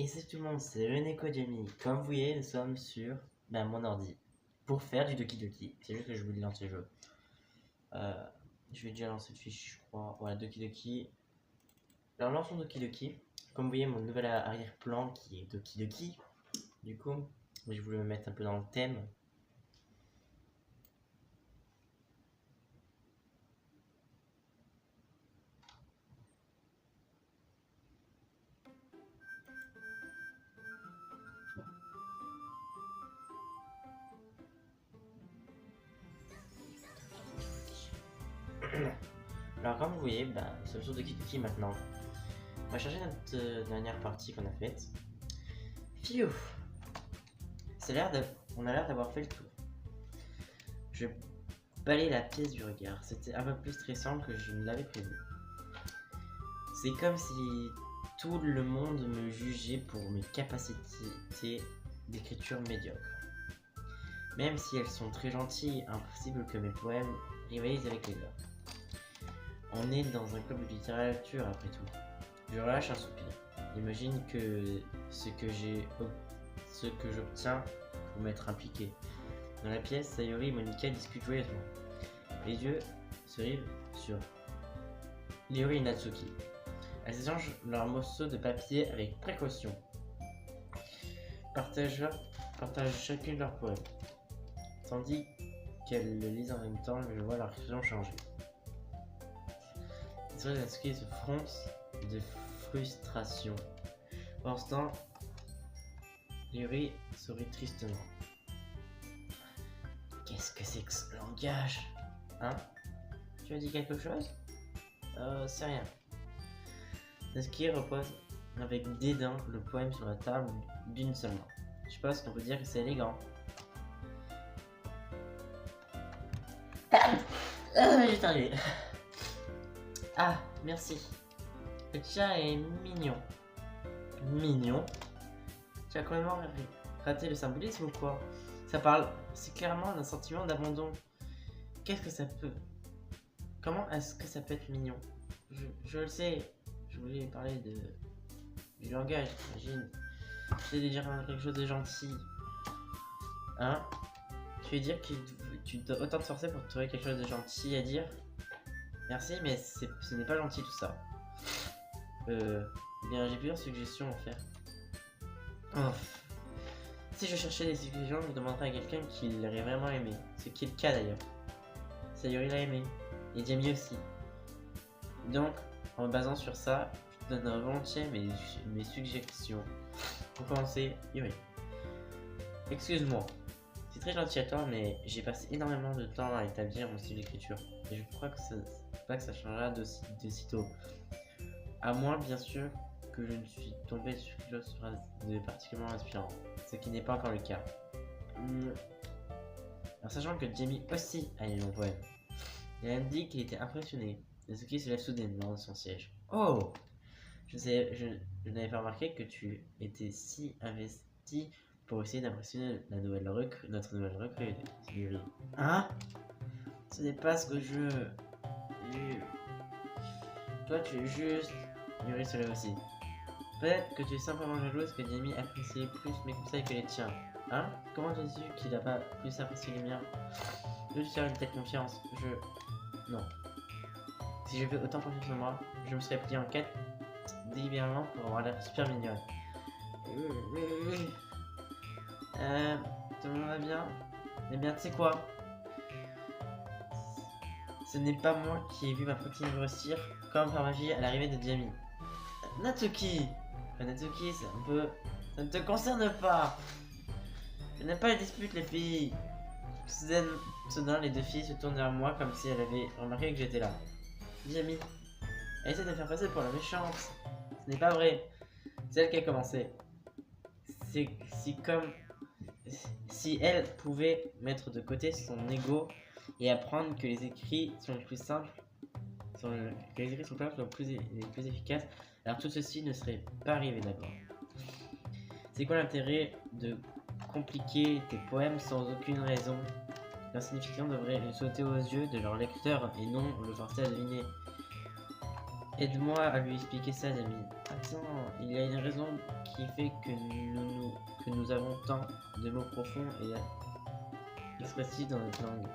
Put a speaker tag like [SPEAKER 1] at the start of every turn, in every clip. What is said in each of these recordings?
[SPEAKER 1] Et salut tout le monde, c'est Reneko Jamie. Comme vous voyez, nous sommes sur mon ordi pour faire du Doki Doki. C'est juste que je voulais lancer le jeu. Je vais déjà lancer le fichier, je crois. Voilà, Doki Doki. Alors, lançons Doki Doki. Comme vous voyez, mon nouvel arrière-plan qui est Doki Doki. Du coup, je voulais me mettre un peu dans le thème. Alors comme vous voyez, nous sommes sur Doki Doki maintenant. On va changer notre dernière partie qu'on a faite. Phew. On a l'air d'avoir fait le tour. Je balaye la pièce du regard. C'était un peu plus stressant que je ne l'avais prévu. C'est comme si tout le monde me jugeait pour mes capacités d'écriture médiocre. Même si elles sont très gentilles, impossible que mes poèmes rivalisent avec les leurs. On est dans un club de littérature après tout. Je relâche un soupir. Imagine que ce que j'obtiens pour m'être impliqué. Dans la pièce, Sayori et Monika discutent joyeusement. Les yeux se rivent sur Liori et Natsuki. Elles échangent leurs morceaux de papier avec précaution. Partagent chacune leur poème. Tandis qu'elles le lisent en même temps, je vois leur expression changer. Liori et Natsuki se froncent de frustration. Pendant ce temps, Liori sourit tristement. Qu'est-ce que c'est que ce langage? Hein? Tu as dit quelque chose? C'est rien. Natsuki repose avec dédain le poème sur la table d'une seule main. Je pense qu'on peut dire que c'est élégant. J'ai terminé. Ah, merci. Le tien est mignon. Mignon? Tu as complètement raté le symbolisme ou quoi? Ça parle, c'est clairement d'un sentiment d'abandon. Qu'est-ce que ça peut... Comment est-ce que ça peut être mignon? Je le sais, je voulais parler du langage, j'imagine. J'essaie de dire quelque chose de gentil. Hein? Tu veux dire que tu dois autant te forcer pour trouver quelque chose de gentil à dire? Merci, mais ce n'est pas gentil tout ça. Bien, j'ai plusieurs suggestions à faire. Oh. Si je cherchais des suggestions, je demanderais à quelqu'un qui l'aurait vraiment aimé. Ce qui est le cas d'ailleurs. Sayori l'a aimé. Et Jamie aussi. Donc, en me basant sur ça, je te donnerai volontiers mes suggestions. Pour commencer, Yuri. Excuse-moi. C'est très gentil à toi, mais j'ai passé énormément de temps à établir mon style d'écriture. Et je crois que ça changera de sitôt. À moins, bien sûr, que je ne suis tombé sur quelque chose de particulièrement inspirant. Ce qui n'est pas encore le cas. En sachant que Jamie aussi a aimé mon poème. Il a dit qu'il était impressionné. Natsuki se lève soudainement de son siège. Oh! Je n'avais pas remarqué que tu étais si investi pour essayer d'impressionner notre nouvelle recrue. Hein? Ce n'est pas ce que je... Toi tu es juste... Yuri se lève aussi. Peut-être que tu es simplement jalouse que Jamie apprécie plus mes conseils que les tiens. Hein? Comment as-tu su qu'il n'a pas plus apprécié les miens? Je veux te faire une telle confiance. Non. Si je fais autant confiance en moi, je me serais plié en quête délibérément pour avoir l'air super mignonne. Tout le monde va bien? Eh bien, tu sais quoi? Ce n'est pas moi qui ai vu ma poitrine grossir comme par magie à l'arrivée de Jamie. Natsuki! Natsuki, c'est un peu... Ça ne te concerne pas! Je n'aime pas les disputes, les filles! Soudain, les deux filles se tournent vers moi comme si elles avaient remarqué que j'étais là. Jamie. Elle essaie de me faire passer pour la méchante. Ce n'est pas vrai. C'est elle qui a commencé. C'est comme si elle pouvait mettre de côté son ego et apprendre que les écrits sont les plus simples, que les écrits sont les plus efficaces, alors tout ceci ne serait pas arrivé d'abord. C'est quoi l'intérêt de compliquer tes poèmes sans aucune raison? Leur signification devrait sauter aux yeux de leur lecteur et non le forcer à deviner. Aide-moi à lui expliquer ça, Jamie. Attends, il y a une raison qui fait que nous avons tant de mots profonds et expressifs dans notre langue.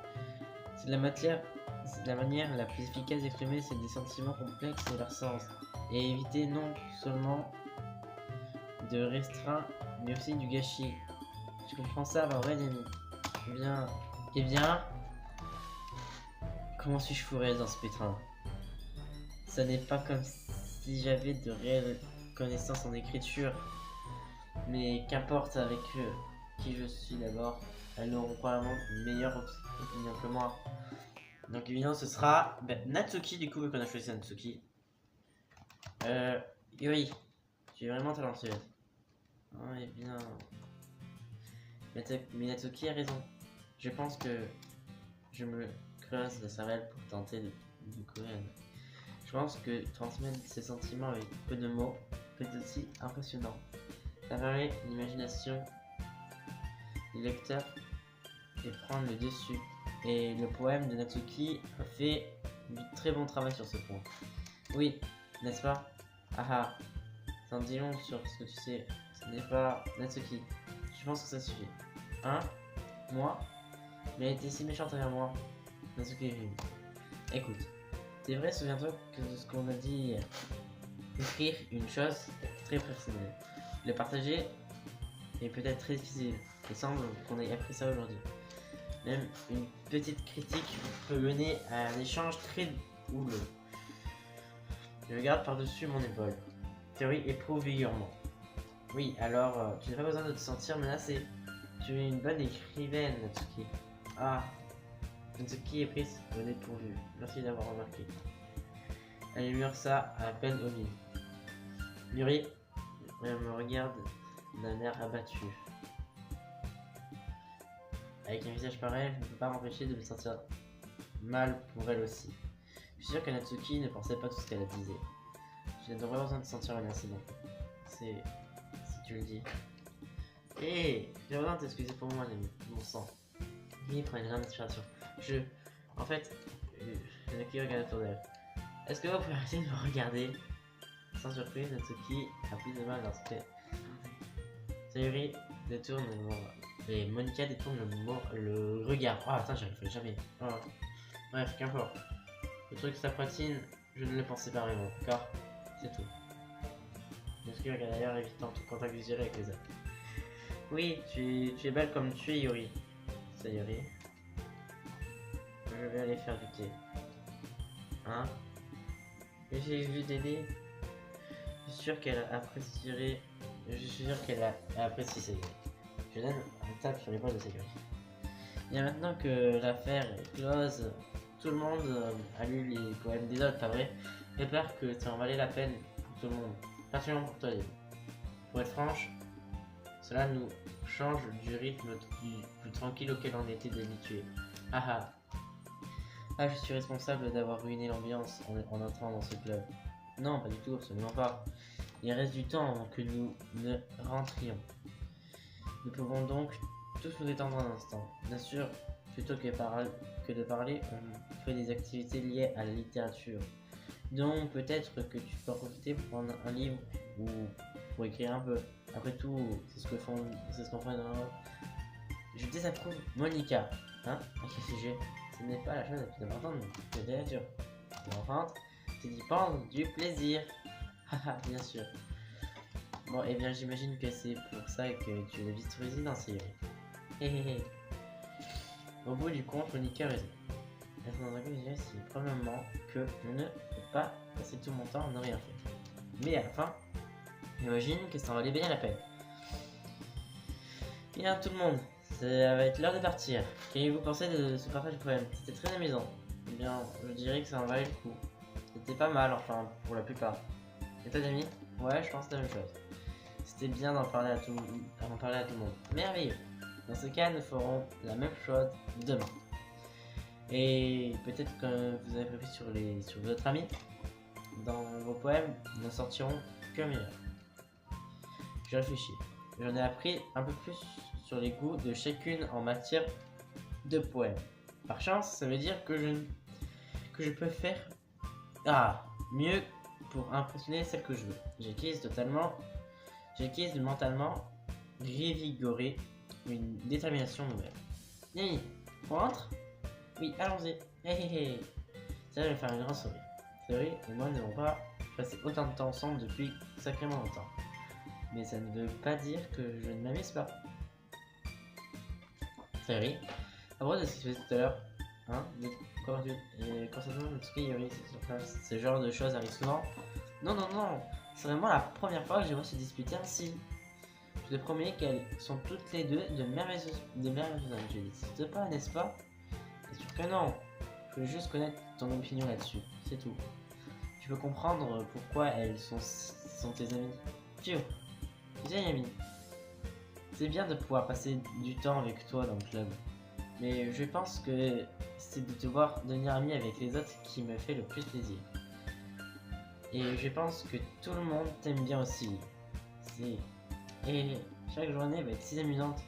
[SPEAKER 1] C'est la manière la plus efficace d'exprimer des sentiments complexes et leur sens. Et éviter non seulement de restreint, mais aussi du gâchis. Tu comprends ça, bah ouais, Jamie. Eh bien, comment suis-je fourré dans ce pétrin? Ça n'est pas comme si j'avais de réelles connaissances en écriture. Mais qu'importe avec qui je suis d'abord, elles auront probablement une meilleure opinion que moi. Donc évidemment ce sera Natsuki, du coup vu qu'on a choisi Natsuki. Yuri, tu es vraiment talentueuse. Oh, eh bien... Mais Natsuki a raison. Je pense que je me creuse la cervelle pour tenter de découvrir. Je pense que transmettre ses sentiments avec peu de mots peut être aussi impressionnant. Ça permet l'imagination du lecteur et prendre le dessus. Et le poème de Natsuki a fait du très bon travail sur ce point. Oui, n'est-ce pas? Ah, ça en dit long sur ce que tu sais. Ce n'est pas Natsuki. Je pense que ça suffit. Hein? Moi? Mais elle était si méchante envers moi. Natsuki, écoute. C'est vrai, souviens-toi que de ce qu'on a dit hier. Écrire une chose très personnelle. Le partager est peut-être très difficile. Il semble qu'on ait appris ça aujourd'hui. Même une petite critique peut mener à un échange très houleux. Je regarde par-dessus mon épaule. Théorie éprouve vigueusement. Oui, alors tu n'as pas besoin de te sentir menacé. Tu es une bonne écrivaine, Natsuki. Ah, Natsuki est prise au dépourvu. Merci d'avoir remarqué. Elle murmure ça à peine au milieu. Yuri me regarde d'un air abattu. Avec un visage pareil, je ne peux pas m'empêcher de me sentir mal pour elle aussi. Je suis sûr que Natsuki ne pensait pas tout ce qu'elle disait. Je n'ai pas besoin de sentir menacé non plus. Si tu le dis. Hé, j'ai besoin de t'excuser pour moi, mon sang. Oui, prends une grande inspiration. En fait, Natsuki regarde autour d'elle. Est-ce que vous pouvez arrêter de me regarder? Sans surprise, Natsuki a plus de mal lorsque Sayuri détourne le mot. Et Monica détourne le regard. Ah, attends, j'y arriverai jamais. Oh. Bref, qu'importe. Le truc sa poitrine, je ne le pensais pas vraiment. D'accord? C'est tout. Natsuki regarde d'ailleurs évitant tout contact visuel avec les autres. Oui, tu es belle comme tu es, Yuri. Sayuri. Je vais aller faire du thé. Hein? J'ai vu Dédé. Je suis sûr qu'elle apprécierait. Je suis sûr qu'elle a apprécié Sayuri. Je donne un tape sur l'épaule de Sayuri. Et maintenant que l'affaire est close, tout le monde a lu les poèmes des autres, pas vrai? J'espère que ça en valait la peine pour tout le monde. Particulièrement pour toi, David. Pour être franche, cela nous change du rythme plus tranquille auquel on était habitué. Ah, je suis responsable d'avoir ruiné l'ambiance en entrant dans ce club. Non, pas du tout, absolument pas. Il reste du temps avant que nous ne rentrions. Nous pouvons donc tous nous détendre un instant. Bien sûr, plutôt que de parler, on fait des activités liées à la littérature. Donc peut-être que tu peux en profiter pour prendre un livre ou pour écrire un peu. Après tout, c'est ce qu'on fait dans la... Je désapprouve Monica. Hein? À quel sujet? Ce n'est pas la chose la plus importante de la littérature. L'importante, c'est d'y prendre du plaisir. Haha, bien sûr. Bon, et bien j'imagine que c'est pour ça que tu es la vice-présidente, Sayuri. Au bout du compte, Monica a raison. C'est probablement que je ne peux pas passer tout mon temps à ne rien faire. Mais à la fin, j'imagine que ça en valait bien la peine. Bien tout le monde, ça va être l'heure de partir. Qu'avez-vous pensé de ce partage de poème? C'était très amusant. Eh bien, je dirais que ça en valait le coup. C'était pas mal, enfin, pour la plupart. Et toi, Dami? Ouais, je pense la même chose. C'était bien d'en parler à tout le monde. Merveilleux. Dans ce cas, nous ferons la même chose demain. Et peut-être que vous avez appris sur votre ami. Dans vos poèmes, ne sortiront que meilleurs. Je réfléchis. J'en ai appris un peu plus sur les goûts de chacune en matière de poèmes. Par chance, ça veut dire que je peux faire mieux pour impressionner celle que je veux. J'acquise mentalement revigoré une détermination nouvelle. Nini, on rentre? Oui, allons-y. Hé. Ça va me faire un grand sourire. Théorie et moi n'avons pas passé autant de temps ensemble depuis sacrément longtemps. Mais ça ne veut pas dire que je ne m'amuse pas. Théorie, à propos de ce qui se fait tout à l'heure, hein, concernant Mitsuki Yori, ce genre de choses arrive souvent. Non, c'est vraiment la première fois que je vois se disputer ainsi. Je te promets qu'elles sont toutes les deux de merveilleuses Je n'existe pas, n'est-ce pas? C'est sûr que non. Je veux juste connaître ton opinion là-dessus, c'est tout. Tu peux comprendre pourquoi elles sont tes amies. Pio, tu sais Yami, c'est bien de pouvoir passer du temps avec toi dans le club. Mais je pense que c'est de te voir devenir ami avec les autres qui me fait le plus plaisir. Et je pense que tout le monde t'aime bien aussi. Et chaque journée va être si amusante.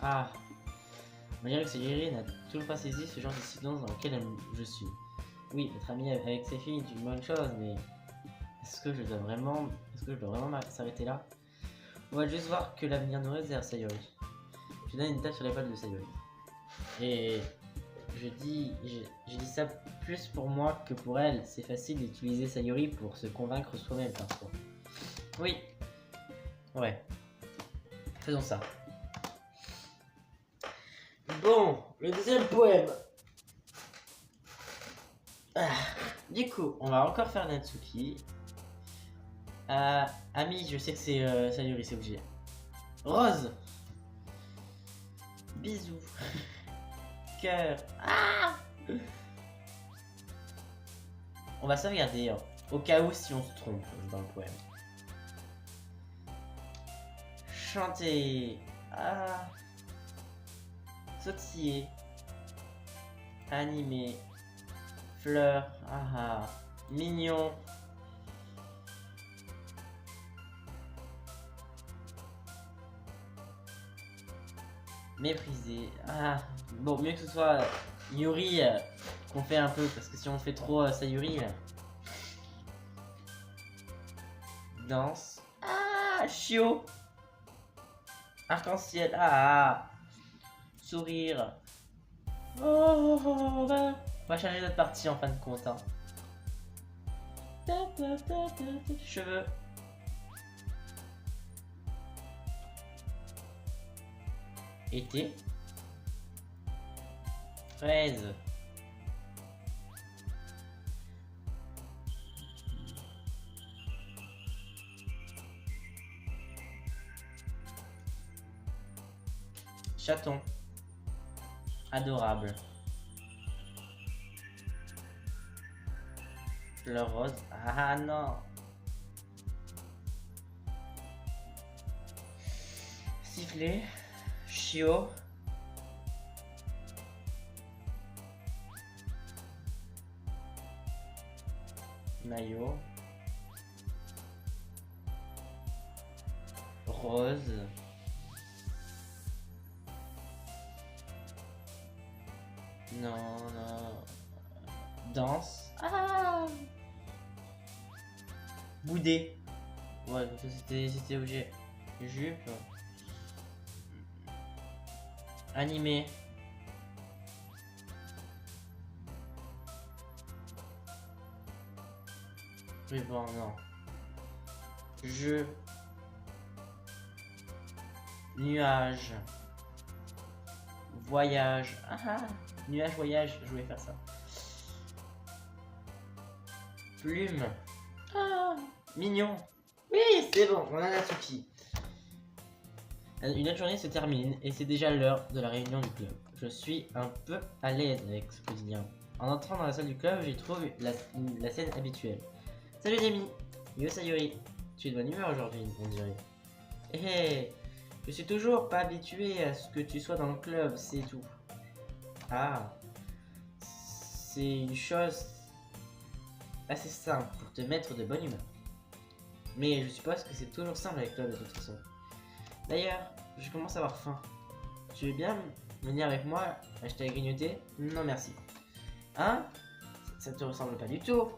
[SPEAKER 1] On dirait que Sayuri n'a toujours pas saisi ce genre de silence dans lequel je suis. Oui, être ami avec ses filles est une bonne chose, mais est-ce que je dois vraiment s'arrêter là? On va juste voir que l'avenir nous réserve, Sayuri. Je donne une tape sur l'épaule de Sayuri. Et je dis ça plus pour moi que pour elle. C'est facile d'utiliser Sayuri pour se convaincre soi-même parfois. Oui. Ouais. Faisons ça. Bon, le deuxième poème. Du coup, on va encore faire Natsuki. Ami, je sais que c'est Sayuri, c'est obligé. Rose. Bisous. Cœur. On va sauvegarder hein, au cas où si on se trompe dans le poème. Chanter. Sautiller. Animer. Fleur. Mignon. Mépriser. Bon, mieux que ce soit Yuri qu'on fait un peu, parce que si on fait trop Sayuri. Danse. Chiot. Arc-en-ciel. Sourire. On va changer notre partie en fin de compte. Hein. Cheveux. Été. Fraise. Chaton. Adorable. Fleur rose. Non. Sifflet. Chiot. Maillot. Rose. Non. Danse. Boudet. Ouais, c'était obligé. Jupe. Animé. Oui, bon, non. Jeu. Nuage. Voyage. Nuage, voyage, je voulais faire ça. Plume. Mignon. Oui, c'est bon, on a Natsuki. Une autre journée se termine et c'est déjà l'heure de la réunion du club. Je suis un peu à l'aise avec ce quotidien. En entrant dans la salle du club, j'y trouve la scène habituelle. Salut Jamie. Yo Sayuri. Tu es de bonne humeur aujourd'hui, on dirait. Hé, je suis toujours pas habitué à ce que tu sois dans le club, c'est tout. Ah, c'est une chose assez simple pour te mettre de bonne humeur. Mais je suppose que c'est toujours simple avec toi de toute façon. D'ailleurs, je commence à avoir faim. Tu veux bien venir avec moi acheter à grignoter? Non merci. Hein? Ça te ressemble pas du tout.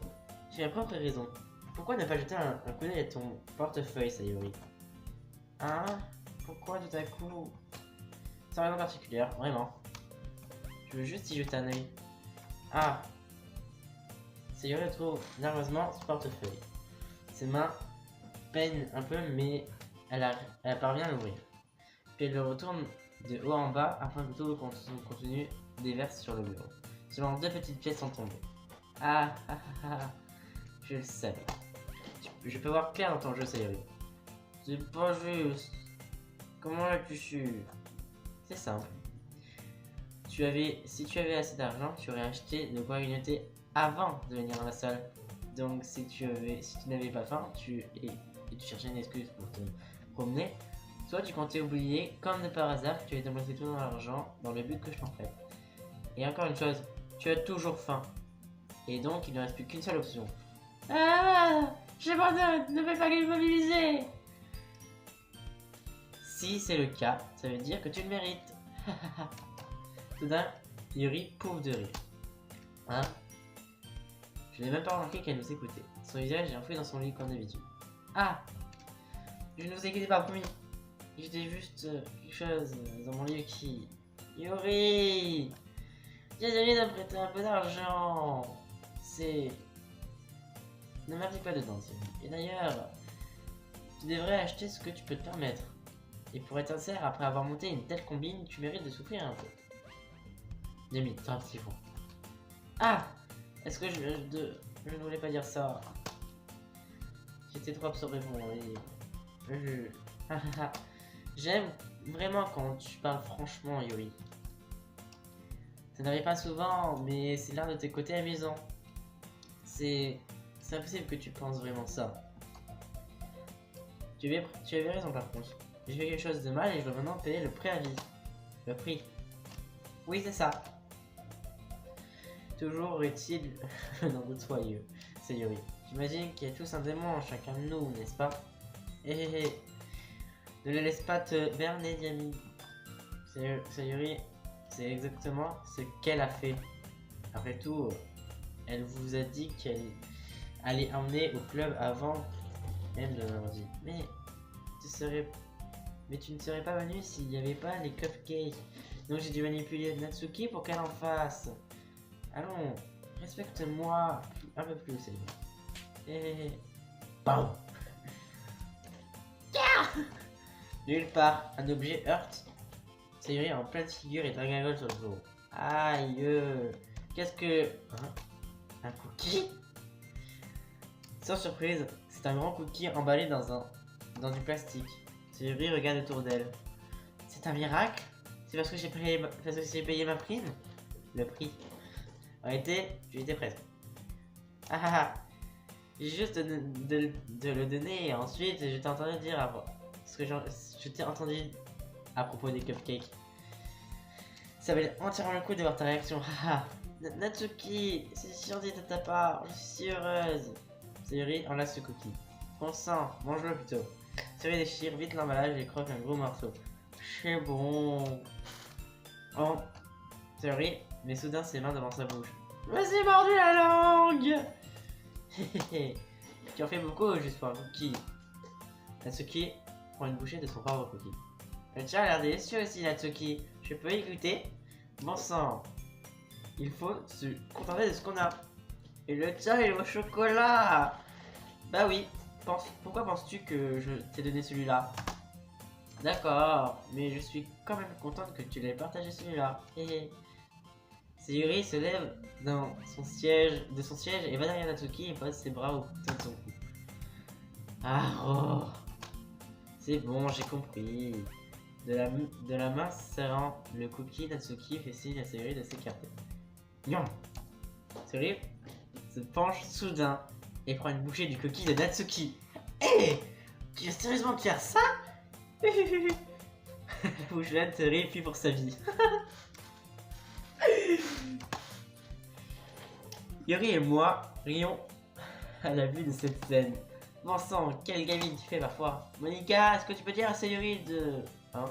[SPEAKER 1] J'ai ma propre raison. Pourquoi ne pas jeter un coup d'œil à ton portefeuille, Sayori? Hein? Pourquoi tout à coup? Sans raison particulière, vraiment. Je veux juste y jeter un œil. Ah! Sayori trouve nerveusement son portefeuille. Ses mains peinent un peu, mais elle parvient à l'ouvrir. Puis elle le retourne de haut en bas afin que tout le contenu déverse sur le bureau. Seulement 2 petites pièces sont tombées. Ah ah ah ah, je le savais. Je peux voir clair dans ton jeu, Sayori. C'est pas juste. Comment l'as-tu su? C'est simple. Si tu avais assez d'argent, tu aurais acheté de quoi grignoter avant de venir dans la salle. Donc si tu n'avais pas faim, et tu cherchais une excuse pour te promener, soit tu comptais oublier, comme de par hasard, que tu avais dépensé tout ton argent dans le but que je t'en fais. Et encore une chose, tu as toujours faim. Et donc il ne reste plus qu'une seule option. Ah, j'abandonne, ne fais pas l'immobiliser. Si c'est le cas, ça veut dire que tu le mérites. Soudain, Yuri pouffe de rire. Hein? Je n'ai même pas remarqué qu'elle nous écoutait. Son visage est enfoui dans son lit comme d'habitude. Ah! Je ne vous inquiétez pas, promis. J'étais juste quelque chose dans mon lit qui... Yuri! J'ai désolé de prêter un peu d'argent. C'est... Ne m'implique pas dedans, Yuri. Et d'ailleurs, tu devrais acheter ce que tu peux te permettre. Et pour être sincère, après avoir monté une telle combine, tu mérites de souffrir un peu. Demi, t'as un petit fond. Ah! Est-ce que je ne voulais pas dire ça? J'étais trop absorbé pour mon rire. J'aime vraiment quand tu parles franchement, Yuri. Ça n'arrive pas souvent, mais c'est l'un de tes côtés amusants. C'est impossible que tu penses vraiment ça. Tu avais raison par contre. J'ai fait quelque chose de mal et je dois maintenant payer le préavis. Le prix. Oui, c'est ça. Toujours est-il dans le soyeux, Sayuri. J'imagine qu'il y a tous un démon en chacun de nous, n'est-ce pas? Ne le laisse pas te berner, Yami. Sayuri, c'est exactement ce qu'elle a fait. Après tout, elle vous a dit qu'elle allait emmener au club avant même de l'avoir dit. Mais tu ne serais pas venu s'il n'y avait pas les cupcakes. Donc j'ai dû manipuler Natsuki pour qu'elle en fasse. Allons, respecte-moi un peu plus, c'est bon. Et... BAM! Nulle part, un objet heurte. Sayuri en pleine figure et dégringole sur le dos. Aïe! Qu'est-ce que... Hein? Un cookie? Sans surprise, c'est un grand cookie emballé dans du plastique. Sayuri regarde autour d'elle. C'est un miracle? C'est parce que j'ai payé ma prime? Le prix. En réalité, tu étais presque. Ah ah ah. J'ai juste de le donner et ensuite je t'ai entendu dire avant. Ce que je t'ai entendu à propos des cupcakes. Ça valait entièrement le coup de voir ta réaction. Haha. Natsuki, c'est gentil de ta part, je suis si heureuse. Sayuri enlace ce cookie. Bon sang, mange-le plutôt. Sayuri déchire vite l'emballage et croque un gros morceau. C'est bon. Oh. Sayuri met soudain ses mains devant sa bouche. Je me suis mordu la langue. Tu en fais beaucoup juste pour un cookie. Natsuki prend une bouchée de son propre cookie. Le tien a l'air délicieux aussi, Natsuki. Je peux y goûter? Bon sang. Il faut se contenter de ce qu'on a. Et le tien est au chocolat. Bah oui. Pourquoi penses-tu que je t'ai donné celui-là? D'accord, mais je suis quand même contente que tu l'aies partagé celui-là. Sayuri se lève de son siège et va derrière Natsuki et pose ses bras au bout de son cou. Ah oh. C'est bon, j'ai compris. De la main serrant le cookie, Natsuki fait signe à Sayuri de s'écarter. Yon. Sayori se penche soudain et prend une bouchée du coquille de Natsuki. Hé, tu veux sérieusement te faire ça? La bouche de Sayori fuit pour sa vie. Yori et moi rions à la vue de cette scène. Bon sang, quelle gamine tu fais parfois. Monica, est-ce que tu peux dire à Sayori de... Hein?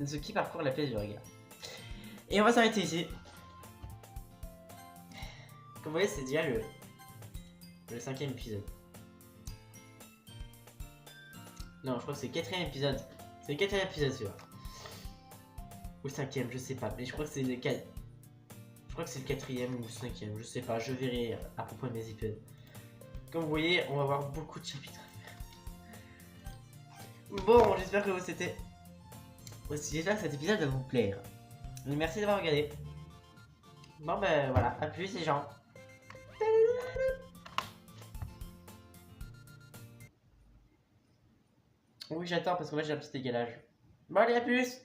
[SPEAKER 1] Natsuki parcourt la pièce du regard. Et on va s'arrêter ici. Comme vous voyez, c'est déjà le 5e épisode. Non, je crois que c'est le 4e épisode. C'est le 4e épisode, celui-là. Ou le 5e, je sais pas. Mais je crois que c'est le 4... Je crois que c'est le 4e ou le 5e, je sais pas. Je verrai à propos de mes épisodes. Comme vous voyez, on va avoir beaucoup de chapitres à faire. Bon, j'espère que j'espère que cet épisode va vous plaire. Merci d'avoir regardé. Bon ben voilà, à plus les gens. Oui, j'attends parce qu'en fait j'ai un petit décalage. Bon allez, à plus.